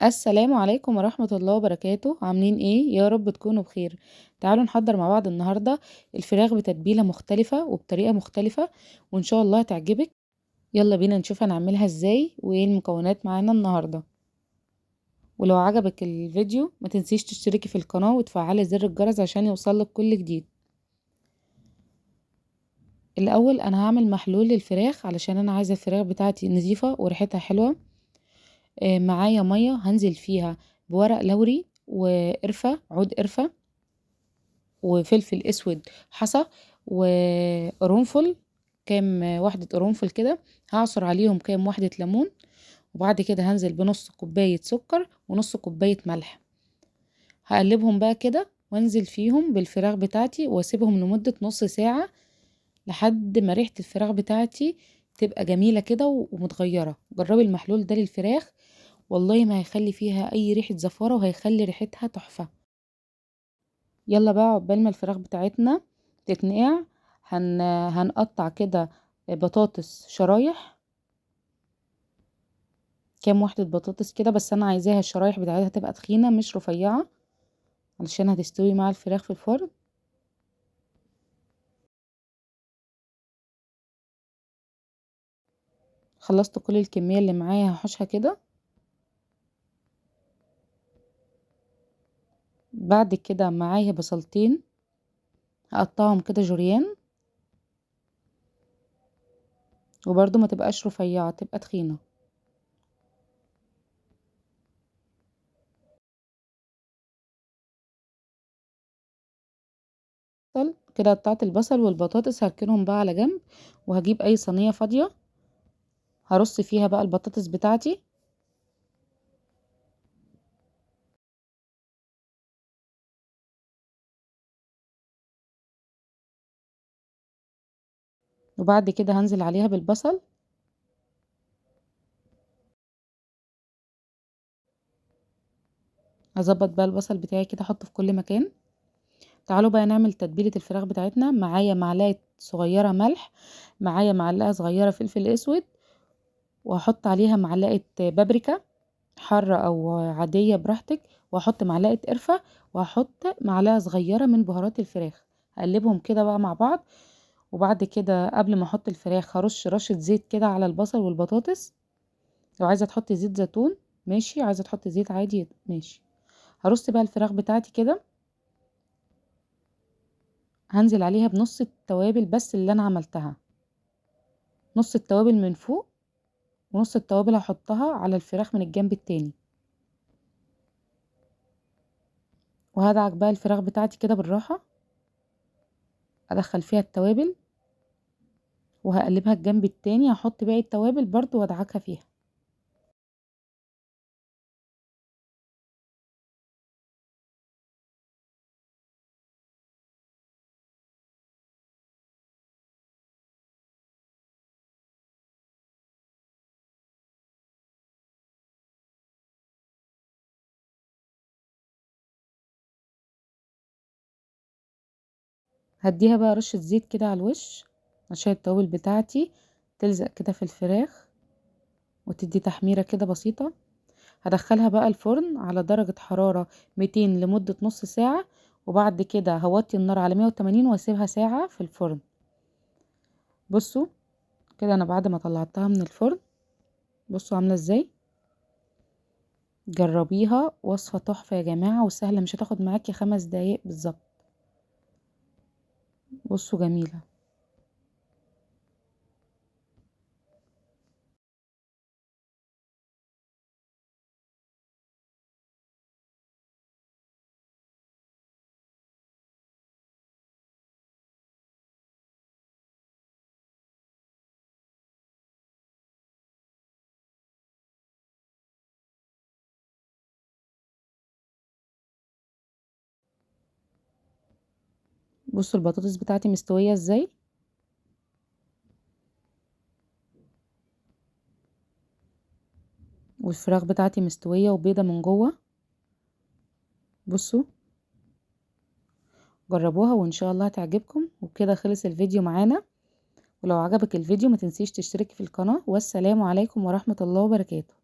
السلام عليكم ورحمة الله وبركاته، عاملين ايه؟ يا رب تكونوا بخير. تعالوا نحضر مع بعض النهاردة الفراخ بتتبيلة مختلفة وبطريقة مختلفة، وان شاء الله هتعجبك. يلا بينا نشوف هنعملها ازاي وايه المكونات معانا النهاردة. ولو عجبك الفيديو ما تنسيش تشتركي في القناة وتفعلي زر الجرس عشان يوصلك كل جديد. الاول انا هعمل محلول للفراخ علشان انا عايزة الفراخ بتاعتي نظيفة وريحتها حلوة. معايا مية هنزل فيها بورق لوري وقرفة، عود قرفة، وفلفل اسود حصى، وقرنفل، كام واحدة قرنفل كده. هعصر عليهم كام واحدة ليمون، وبعد كده هنزل بنص كوباية سكر ونص كوباية ملح. هقلبهم بقى كده وانزل فيهم بالفراخ بتاعتي واسيبهم لمدة نص ساعة لحد ما ريحة الفراخ بتاعتي تبقى جميلة كده ومتغيرة. جربي المحلول ده للفراخ، والله ما هيخلي فيها اي ريحة زفارة وهيخلي ريحتها تحفة. يلا بقى عقبال ما الفراخ بتاعتنا تتنقع، هنقطع كده بطاطس شرايح، كام واحدة بطاطس كده، بس انا عايزاها الشرايح بتاعتها تبقى تخينة مش رفيعة علشان هتستوي مع الفراخ في الفرن. خلصت كل الكمية اللي معايا هحوشها كده. بعد كده معايا بصلتين هقطعهم كده جوليان، وبرده ما تبقاش رفيعة، تبقى تخينة. كده قطعت البصل والبطاطس، هركنهم بقى على جنب، وهجيب اي صينية فاضية هرص فيها بقى البطاطس بتاعتي. وبعد كده هنزل عليها بالبصل. هظبط بقى البصل بتاعي كده احطه في كل مكان. تعالوا بقى نعمل تتبيلة الفراخ بتاعتنا. معايا معلقة صغيرة ملح، معايا معلقة صغيرة فلفل اسود، وهحط عليها معلقة بابريكا حارة او عادية براحتك، وهحط معلقة قرفة، وهحط معلقة صغيرة من بهارات الفراخ. هقلبهم كده بقى مع بعض. وبعد كده قبل ما احط الفراخ هرش رشة زيت كده على البصل والبطاطس. لو عايزة تحطي زيت زيتون ماشي، عايزة تحطي زيت عادي ماشي. هرص بقى الفراخ بتاعتي كده، هنزل عليها بنص التوابل بس اللي انا عملتها، نص التوابل من فوق ونص التوابل هحطها على الفراخ من الجنب التاني. وهدعك بقى الفراخ بتاعتي كده بالراحة، ادخل فيها التوابل وهقلبها الجنب التاني، هحط باقي التوابل برضو وادعكها فيها. هديها بقى رشة زيت كده على الوش عشان التوابل بتاعتي تلزق كده في الفراخ وتدي تحميرة كده بسيطة. هدخلها بقى الفرن على درجة حرارة 200 لمدة نص ساعة، وبعد كده هوطي النار على 180 واسيبها ساعة في الفرن. بصوا كده انا بعد ما طلعتها من الفرن، بصوا عاملة ازاي. جربيها، وصفة تحفة يا جماعة وسهلة، مش هتاخد معاكي 5 دقايق بالظبط. بصوا جميلة. بصوا البطاطس بتاعتي مستوية ازاي، والفراخ بتاعتي مستوية وبيضة من جوه. بصوا جربوها وان شاء الله هتعجبكم. وبكده خلص الفيديو معانا، ولو عجبك الفيديو ما تنسيش تشتركي في القناة. والسلام عليكم ورحمة الله وبركاته.